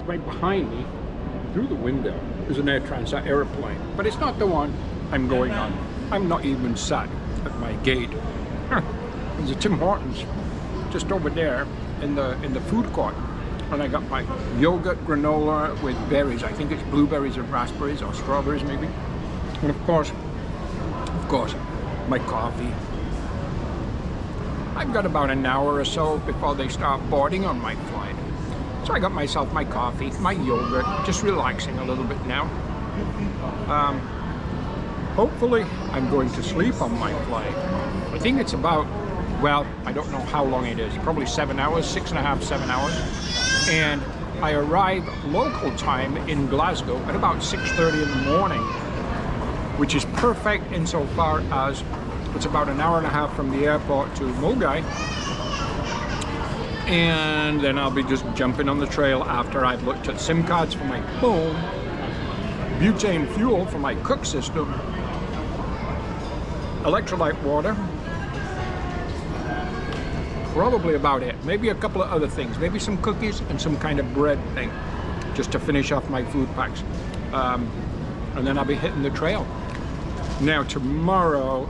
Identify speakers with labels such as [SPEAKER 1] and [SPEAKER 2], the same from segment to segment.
[SPEAKER 1] right behind me, through the window, is an Air Transat aeroplane. But it's not the one I'm going on. I'm not even sat at my gate. There's a Tim Hortons just over there in the food court. And I got my yogurt granola with berries. I think it's blueberries or raspberries or strawberries maybe. And of course, my coffee. I've got about an hour or so before they start boarding on my flight. So I got myself my coffee, my yogurt, just relaxing a little bit now. Hopefully I'm going to sleep on my flight. I think it's about, well, I don't know how long it is, probably 7 hours, 6.5, 7 hours. And I arrive local time in Glasgow at about 6:30 in the morning, which is perfect insofar as it's about an hour and a half from the airport to Milngavie. And then I'll be just jumping on the trail after I've looked at SIM cards for my phone, butane fuel for my cook system, electrolyte water, probably about it. Maybe a couple of other things, maybe some cookies and some kind of bread thing, just to finish off my food packs. And then I'll be hitting the trail. Now tomorrow,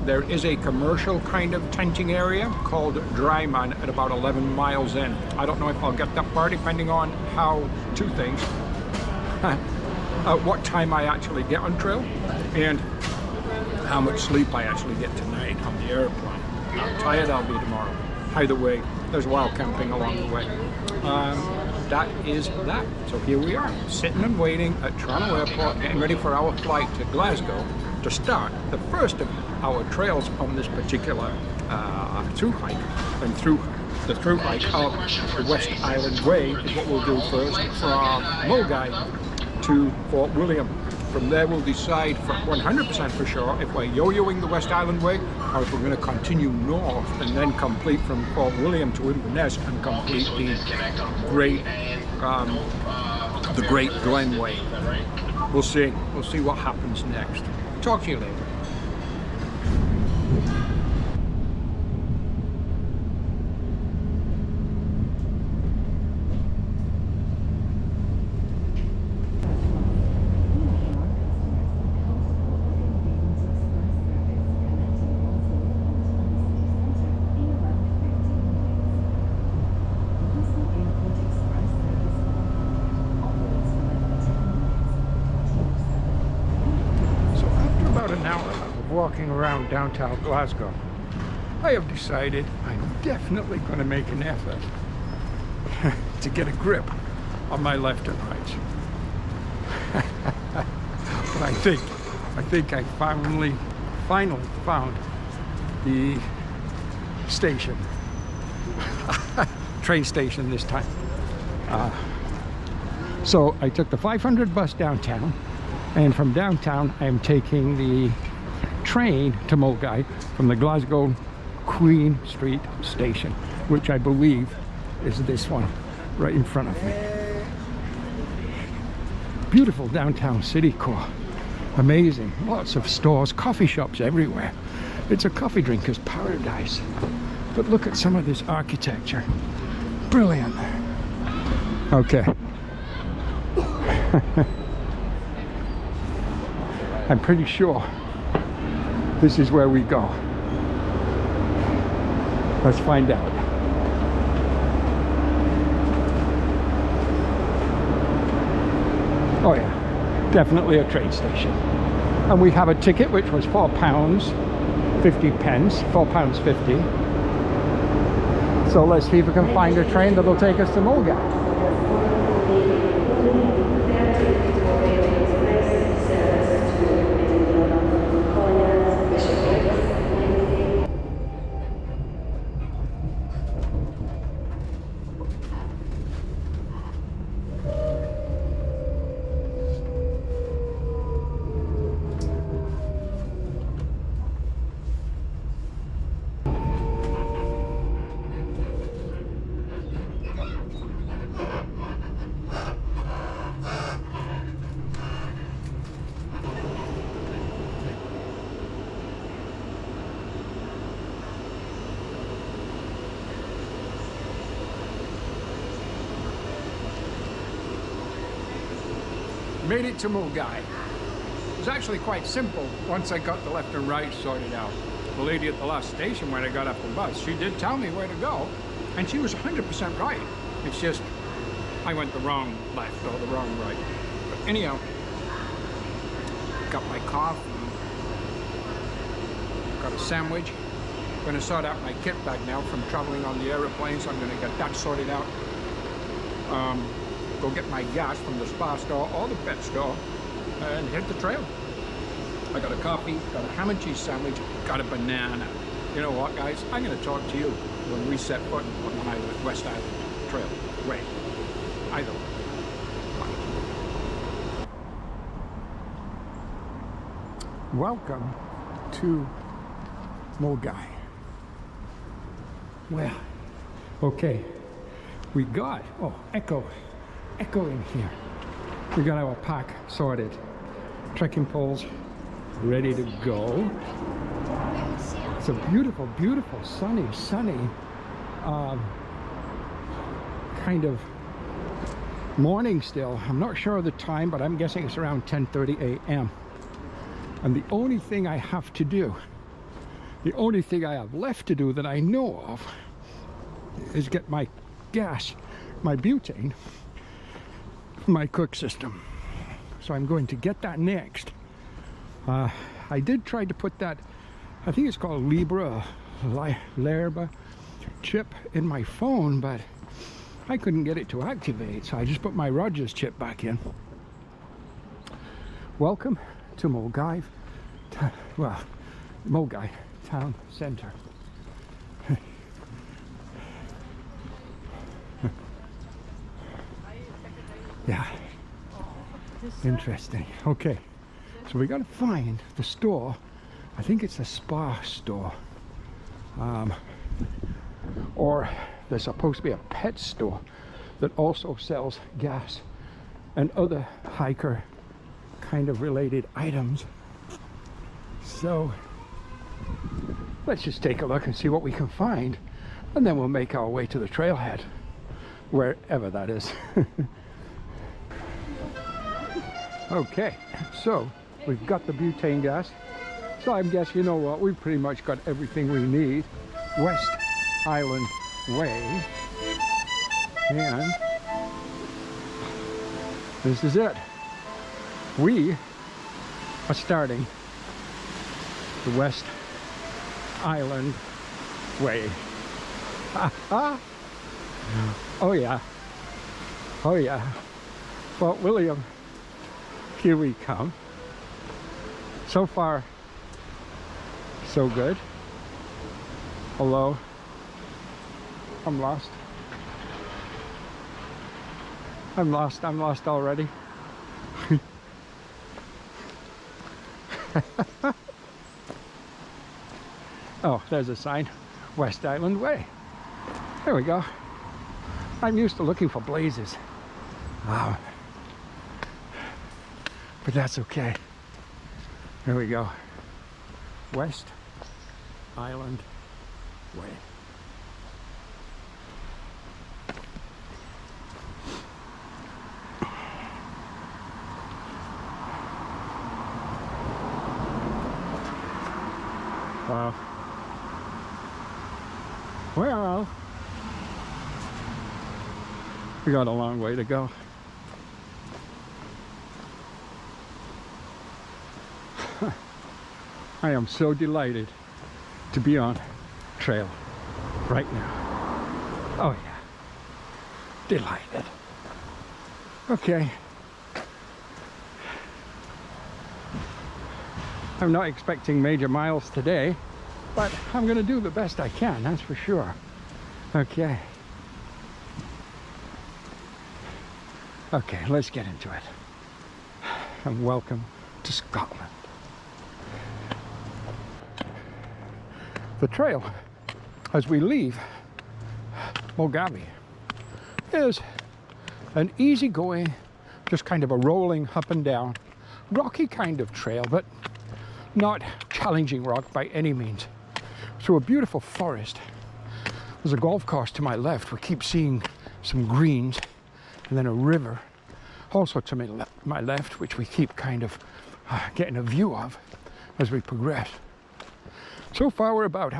[SPEAKER 1] there is a commercial kind of tenting area called Dryman at about 11 miles in. I don't know if I'll get that far, depending on how, two things, what time I actually get on trail and how much sleep I actually get tonight on the airplane. How tired I'll be tomorrow. Either way, there's wild camping along the way. That is that. So here we are, sitting and waiting at Toronto Airport, getting ready for our flight to Glasgow to start the first of our trails on this particular through hike. And through the through hike of the West Highland Way is what we'll do first, from Milngavie to Fort William. From there we'll decide for 100% for sure if we're yo-yoing the West Highland Way or if we're going to continue north and then complete from Fort William to Inverness and complete the Great Glen Way. We'll see. We'll see what happens next. Talk to you later. Walking around downtown Glasgow, I have decided I'm definitely going to make an effort to get a grip on my left and right. But I think I finally found the station, train station this time. So I took the 500 bus downtown, and from downtown I am taking the train to Milngavie from the Glasgow Queen Street station, which I believe is this one right in front of me. Beautiful downtown city core, amazing, lots of stores, coffee shops everywhere. It's a coffee drinker's paradise. But look at some of this architecture, brilliant. Okay. I'm pretty sure this is where we go. Let's find out. Oh yeah, definitely a train station. And we have a ticket which was £4.50, £4.50. So let's see if we can find a train that'll take us to Milngavie. Made it to Milngavie. It was actually quite simple once I got the left and right sorted out. The lady at the last station when I got off the bus, she did tell me where to go, and she was 100% right. It's just I went the wrong left or the wrong right. But anyhow, got my coffee, got a sandwich. Going to sort out my kit bag now from traveling on the aeroplane, so I'm going to get that sorted out. Go get my gas from the spa store or the pet store and hit the trail. I got a coffee, got a ham and cheese sandwich, got a banana. You know what, guys? I'm going to talk to you when we set foot on the West Highland Trail. Way. Either way. Welcome to Milngavie. Well, okay, we got, echo in here. We got our pack sorted. Trekking poles ready to go. It's a beautiful, beautiful, sunny, kind of morning still. I'm not sure of the time, but I'm guessing it's around 10:30 a.m. And the only thing I have to do, the only thing I have left to do that I know of is get my gas, my butane, from my cook system. So I'm going to get that next. I did try to put that, I think it's called Lerba chip in my phone, but I couldn't get it to activate, so I just put my Rogers chip back in. Welcome to Milngavie, Milngavie Town Centre. Yeah, interesting. Okay, so we got to find the store. I think it's a spa store, or there's supposed to be a pet store that also sells gas and other hiker kind of related items. So let's just take a look and see what we can find, and then we'll make our way to the trailhead, wherever that is. Okay, so we've got the butane gas. So I guess, you know what, we've pretty much got everything we need. West Highland Way. And this is it. We are starting the West Highland Way. Oh yeah. Oh yeah. Fort William. Here we come. So far, so good. Although, I'm lost. I'm lost already. Oh, there's a sign. West Highland Way. There we go. I'm used to looking for blazes. Wow. But that's okay. There we go. West Highland Way. Wow. Well, we got a long way to go. I am so delighted to be on trail right now. Oh yeah, delighted. Okay. I'm not expecting major miles today, but I'm gonna do the best I can, that's for sure. Okay. Okay, let's get into it. And welcome to Scotland. The trail, as we leave Milngavie, is an easygoing, just kind of a rolling up and down, rocky kind of trail, but not challenging rock by any means. Through a beautiful forest. There's a golf course to my left. We keep seeing some greens, and then a river Also to my left, which we keep kind of getting a view of as we progress. So far we're about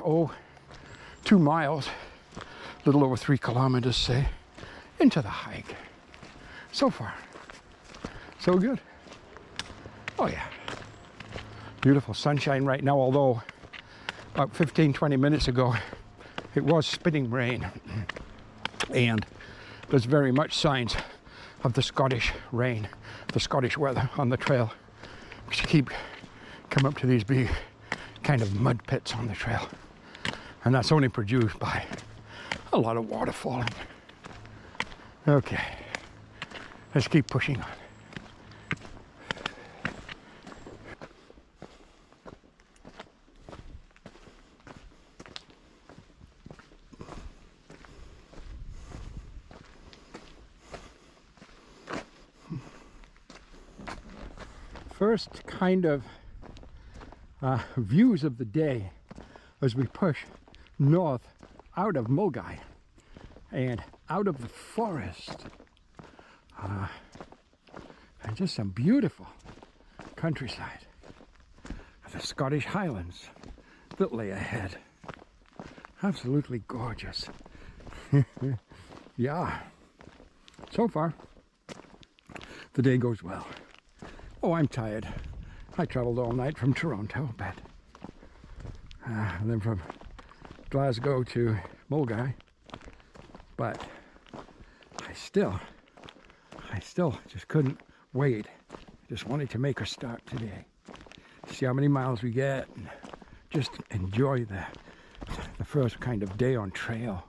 [SPEAKER 1] 2 miles, a little over 3 kilometers, say, into the hike. So far, so good. Oh yeah, beautiful sunshine right now, although about 15-20 minutes ago it was spitting rain, and there's very much signs of the Scottish rain, the Scottish weather on the trail. We keep come up to these big kind of mud pits on the trail, and that's only produced by a lot of water falling. Okay, let's keep pushing on. First kind of views of the day as we push north out of Milngavie and out of the forest, and just some beautiful countryside, the Scottish Highlands that lay ahead. Absolutely gorgeous. Yeah, so far the day goes well. Oh, I'm tired. I traveled all night from Toronto, but and then from Glasgow to Milngavie, but I still just couldn't wait. Just wanted to make a start today. See how many miles we get, and just enjoy the first kind of day on trail.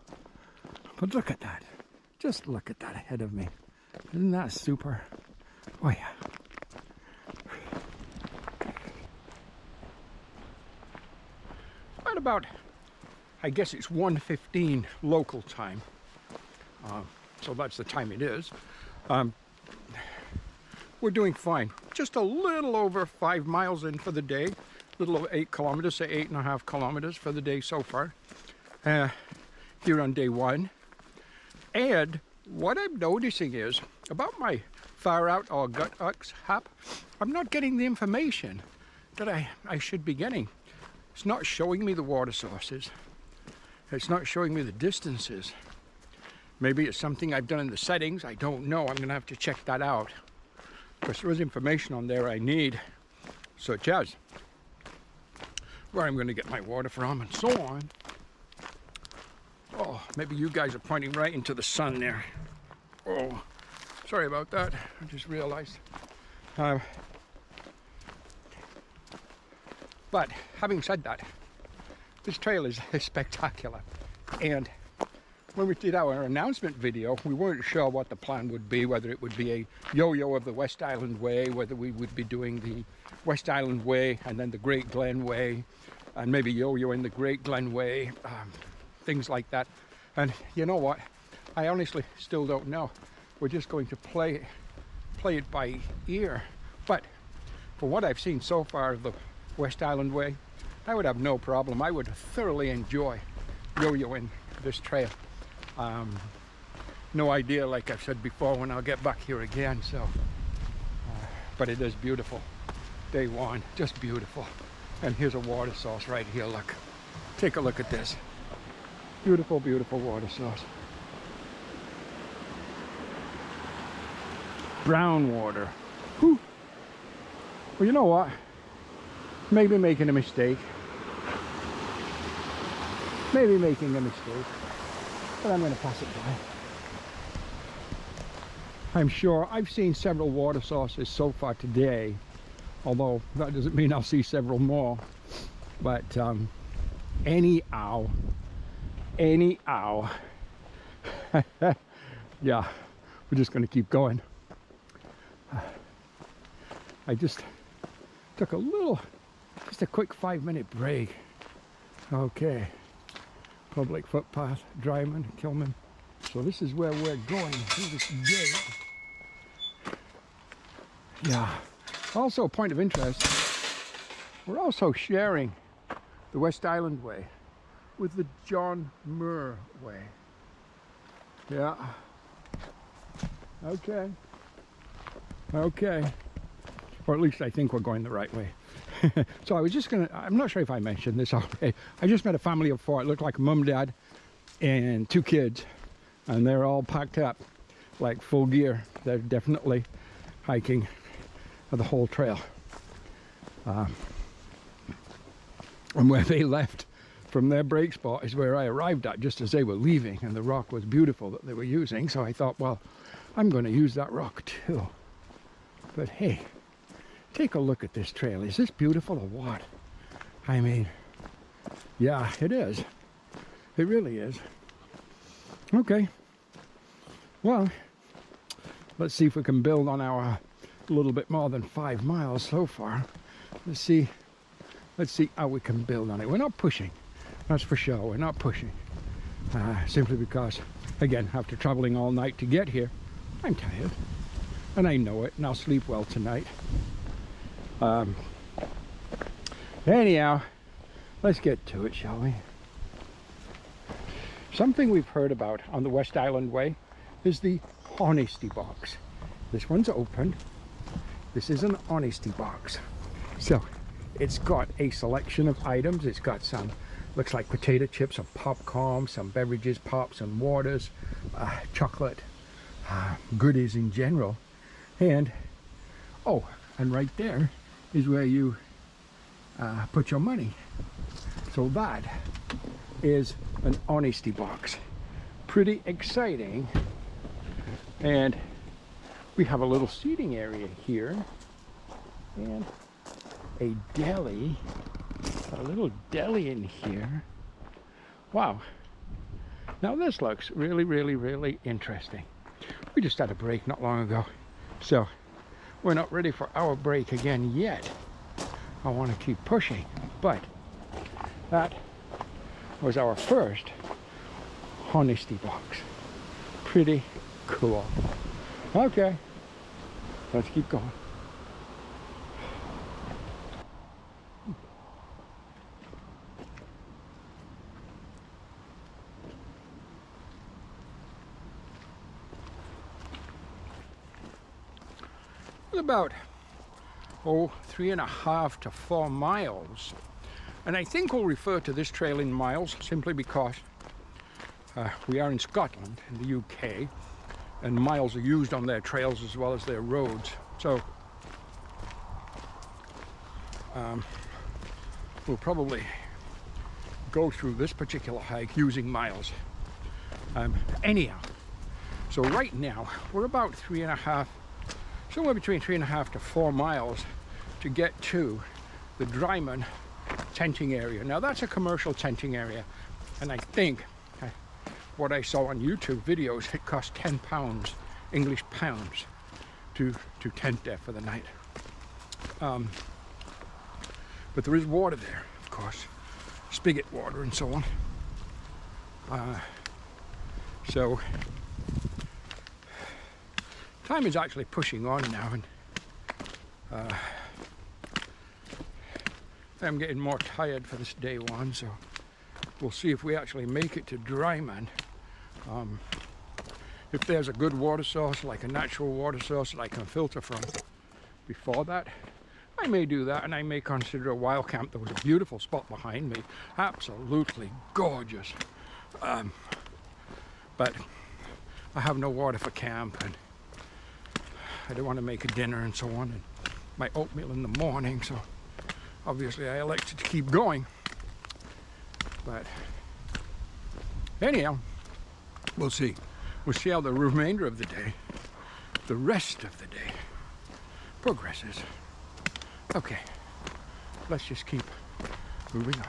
[SPEAKER 1] But look at that. Just look at that ahead of me. Isn't that super? Oh yeah. At about, I guess it's 1:15 local time. So that's the time it is. We're doing fine. Just a little over 5 miles in for the day. A little over 8 kilometers, say 8.5 kilometers for the day so far. Here on day 1. And what I'm noticing is, about my far out or gut ox hap, I'm not getting the information that I should be getting. It's not showing me the water sources. It's not showing me the distances. Maybe it's something I've done in the settings. I don't know. I'm going to have to check that out. Because there is information on there I need, such as where I'm going to get my water from and so on. Oh, maybe you guys are pointing right into the sun there. Oh, sorry about that. I just realized. But having said that, this trail is spectacular. And when we did our announcement video, we weren't sure what the plan would be, whether it would be a yo-yo of the West Highland Way, whether we would be doing the West Highland Way and then the Great Glen Way, and maybe yo-yo in the Great Glen Way, things like that. And you know what? I honestly still don't know. We're just going to play it by ear. But for what I've seen so far of the West Highland Way, I would have no problem. I would thoroughly enjoy yo-yoing this trail. No idea, like I've said before, when I'll get back here again. So, but it is beautiful. Day 1, just beautiful. And here's a water source right here. Look, take a look at this. Beautiful, beautiful water source. Brown water. Whew. Well, you know what? Maybe making a mistake. Maybe making a mistake. But I'm going to pass it by. I'm sure I've seen several water sources so far today, although that doesn't mean I'll see several more. But anyhow, yeah, we're just going to keep going. I just took just a quick 5-minute break. Okay. Public footpath, Dryman, Kilman. So this is where we're going, through this gate. Yeah. Also, a point of interest, we're also sharing the West Highland Way with the John Muir Way. Yeah. Okay. Okay. Or at least I think we're going the right way. So I was just gonna, I'm not sure if I mentioned this already. I just met a family of 4. It looked like a mum, dad, and 2 kids. And they're all packed up, like full gear. They're definitely hiking the whole trail. And where they left from their break spot is where I arrived at just as they were leaving. And the rock was beautiful that they were using. So I thought, well, I'm going to use that rock too. But hey, take a look at this trail. Is this beautiful or what? I mean, yeah, it is. It really is. Okay. Well, let's see if we can build on our little bit more than 5 miles so far. Let's see how we can build on it. We're not pushing, that's for sure. We're not pushing. Simply because, again, after traveling all night to get here, I'm tired. And I know it, and I'll sleep well tonight. Anyhow, let's get to it, shall we? Something we've heard about on the West Highland Way is the honesty box. This one's open. This is an honesty box. So it's got a selection of items. It's got some, looks like potato chips, some popcorn, some beverages, pops and waters, chocolate, goodies in general. And, oh, and right there is where you put your money. So that is an honesty box. Pretty exciting. And we have a little seating area here and a deli, a little deli in here. Wow. Now this looks really, really, really interesting. We just had a break not long ago, so we're not ready for our break again yet. I want to keep pushing, but that was our first honesty box. Pretty cool. Okay, let's keep going. About 3.5 to 4 miles, and I think we'll refer to this trail in miles simply because we are in Scotland, in the UK, and miles are used on their trails as well as their roads. So we'll probably go through this particular hike using miles. Anyhow, so right now we're about 3.5, somewhere between 3.5 to 4 miles to get to the Dryman tenting area. Now that's a commercial tenting area, and I think what I saw on YouTube videos, it cost £10 English pounds to tent there for the night. But there is water there, of course, spigot water and so on. So time is actually pushing on now, and I'm getting more tired for this day one, so we'll see if we actually make it to Dryman. If there's a good water source, like a natural water source that I can filter from before that, I may do that, and I may consider a wild camp. There was a beautiful spot behind me, absolutely gorgeous. But I have no water for camp, and I don't want to make a dinner and so on, and my oatmeal in the morning, so obviously I elected to keep going. But anyhow, we'll see. We'll see how the remainder of the day, the rest of the day, progresses. Okay, let's just keep moving on.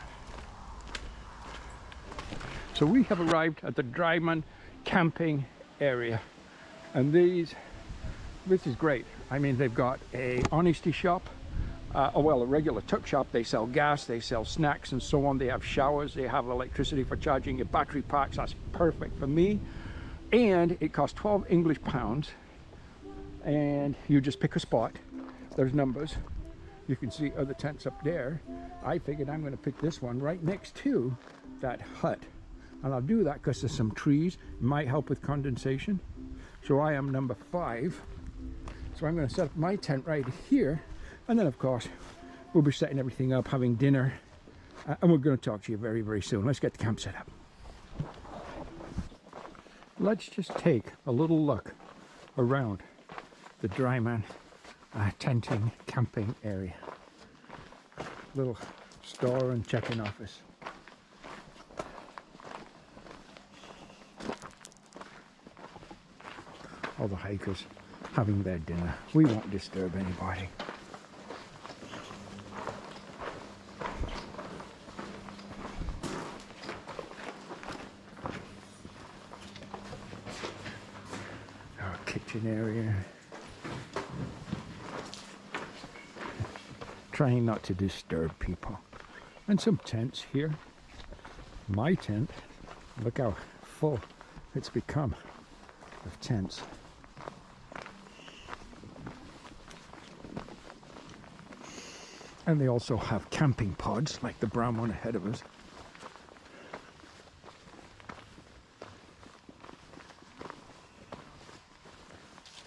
[SPEAKER 1] So we have arrived at the Dryman camping area, and this is great. I mean, they've got a honesty shop, a regular tuck shop. They sell gas, they sell snacks and so on. They have showers, they have electricity for charging your battery packs. That's perfect for me. And it costs 12 English pounds, and you just pick a spot. There's numbers. You can see other tents up there. I figured I'm going to pick this one right next to that hut, and I'll do that because there's some trees. It might help with condensation. So I am number 5, So I'm going to set up my tent right here, and then of course we'll be setting everything up, having dinner, and we're going to talk to you very, very soon. Let's get the camp set up. Let's just take a little look around the Dryman tenting camping area. Little store and check-in office. All the hikers having their dinner. We won't disturb anybody. Our kitchen area. Trying not to disturb people. And some tents here. My tent, look how full it's become of tents. And they also have camping pods like the brown one ahead of us.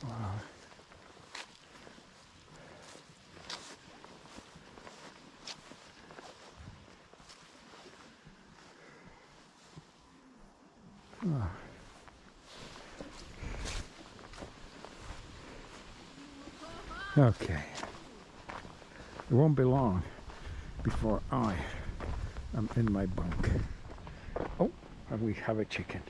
[SPEAKER 1] Wow. Oh. Okay. It won't be long before I am in my bunk. Oh, and we have a chicken.